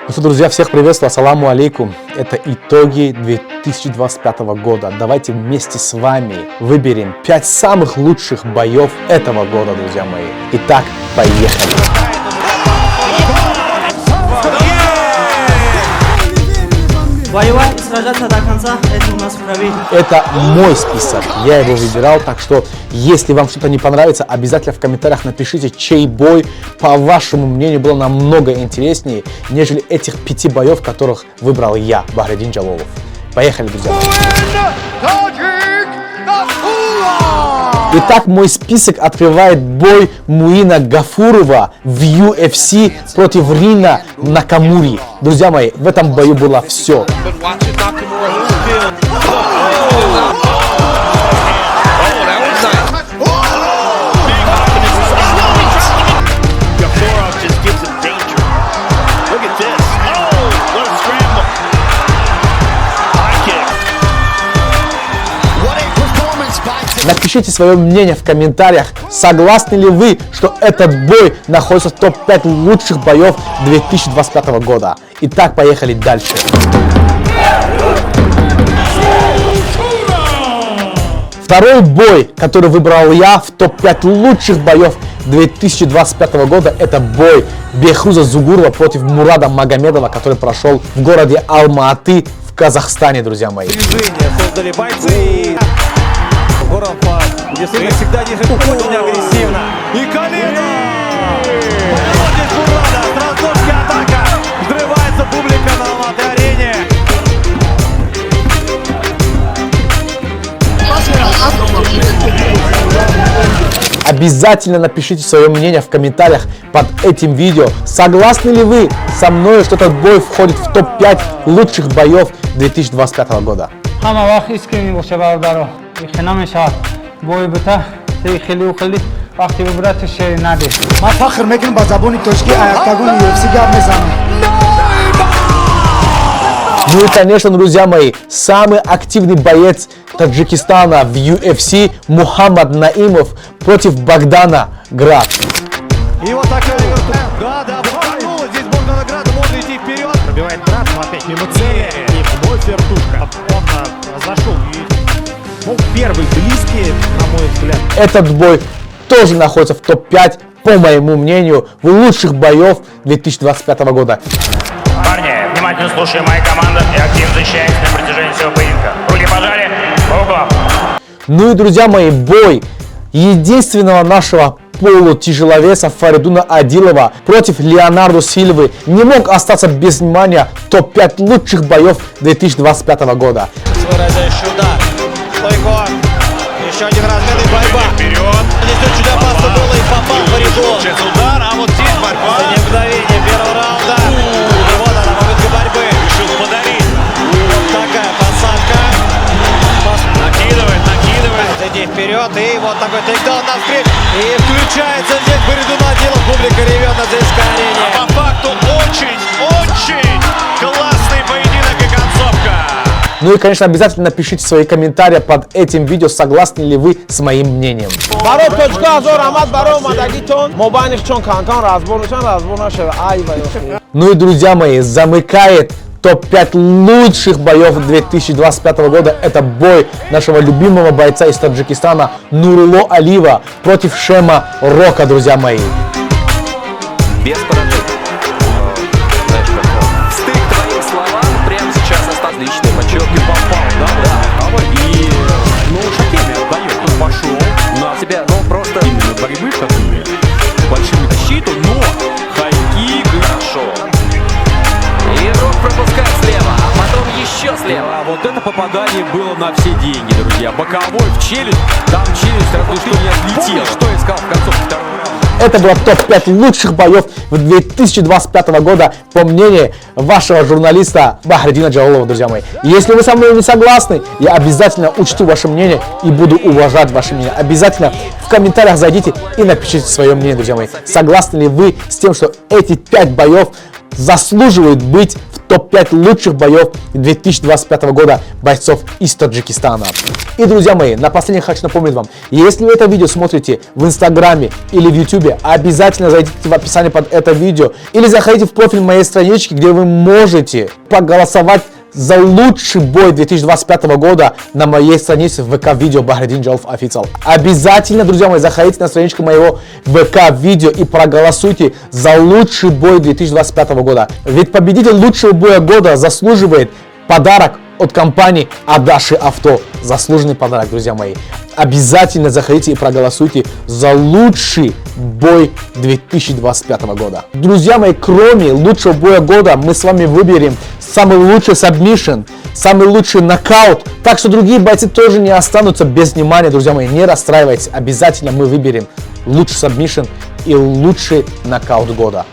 Ну что, друзья, всех приветствую, ассаламу алейкум. Это итоги 2025 года. Давайте вместе с вами выберем 5 самых лучших боев этого года, друзья мои. Итак, поехали. Воевать и сражаться до конца – это у нас в крови. Это мой список, я его выбирал, так что если вам что-то не понравится, обязательно в комментариях напишите, чей бой, по вашему мнению, был намного интереснее, нежели этих 5 боев, которых выбрал я, Бахредин Джалолов. Поехали, друзья. Итак, мой список открывает бой Муина Гафурова в UFC против Рина Накамури. Друзья мои, в этом бою было все. Напишите свое мнение в комментариях, согласны ли вы, что этот бой находится в топ-5 лучших боев 2025 года. Итак, поехали дальше. Второй бой, который выбрал я в топ-5 лучших боев 2025 года, это бой Бехруза Зугурова против Мурада Магомедова, который прошел в городе Алма-Аты в Казахстане, друзья мои. Создали бойцы. Воронпад, где всегда держит очень агрессивно. И колено! Здесь Мурада, Стразовская атака. Взрывается публика на Алматы-арене. Обязательно напишите свое мнение в комментариях под этим видео. Согласны ли вы со мной, что этот бой входит в топ-5 лучших боев 2025 года? Ну и, конечно, друзья мои, самый активный боец Таджикистана в UFC Мухаммад Наимов против Богдана Град. И вот такая да, буханула. Здесь можно награда, можно идти вперед. Пробивает Град, но опять мимо цели. И вновь вертушка. Он зашел и первый близкий, на мой взгляд. Этот бой тоже находится в топ-5, по моему мнению, в лучших боев 2025 года. Парни, внимательно слушаем мои команды и активно защищаемся на протяжении всего поединка. Руки пожали, по углам. Ну и, друзья мои, бой единственного нашего полутяжеловеса Фаридуна Адилова против Леонардо Сильвы не мог остаться без внимания топ-5 лучших боев 2025 года. Выразящий удар. Стойко. Еще один разменный, борьба. Вперед. Здесь очень опасно было и попал Фаридун. Сейчас удар, а вот здесь борьба. За мгновение первого раунда. И вот она, попытка борьбы. Решил подарить. Вот такая посадка. Накидывает. Иди вперед. И вот такой тейкдаун навстречу. И включается здесь Фаридун Адилов. Публика ревет на заискании. А по факту очень классный поединок и концовка. Ну и, конечно, обязательно напишите свои комментарии под этим видео, согласны ли вы с моим мнением. Ну и, друзья мои, замыкает топ-5 лучших боев 2025 года. Это бой нашего любимого бойца из Таджикистана Нурулло Алиева против Шема Рока, друзья мои. Без поражений. Знаешь, как стык твоим словам прямо сейчас остался личный почет. И попал, да. И, Шакеми отдает. Он пошел на Тебя, просто именно борьбы шагнули. Большую защиту, но хайкик. хорошо. И Рок пропускает слева, а потом еще слева. А вот это попадание было на все деньги, друзья. Боковой в челюсть, там челюсть разве что не отлетела. Что искал в концовке второго раунда? Это было топ-5 лучших боев 2025 года, по мнению вашего журналиста Бахредина Джалолова, друзья мои. Если вы со мной не согласны, я обязательно учту ваше мнение и буду уважать ваше мнение. Обязательно в комментариях зайдите и напишите свое мнение, друзья мои. Согласны ли вы с тем, что эти 5 боев заслуживают быть в топ-5 лучших боев 2025 года бойцов из Таджикистана. И, друзья мои, напоследок хочу напомнить вам, если вы это видео смотрите в Инстаграме или в Ютубе, обязательно зайдите в описание под это видео или заходите в профиль моей странички, где вы можете проголосовать за лучший бой 2025 года на моей странице в ВК-видео Бахретдин Джалов Официал. Обязательно, друзья мои, заходите на страничку моего ВК-видео и проголосуйте за лучший бой 2025 года. Ведь победитель лучшего боя года заслуживает подарок от компании Адаши Авто. Заслуженный подарок, друзья мои. Обязательно заходите и проголосуйте за лучший бой 2025 года. Друзья мои, кроме лучшего боя года, мы с вами выберем самый лучший сабмишн, самый лучший нокаут. Так что другие бойцы тоже не останутся без внимания, друзья мои. Не расстраивайтесь. Обязательно мы выберем лучший сабмишн и лучший нокаут года.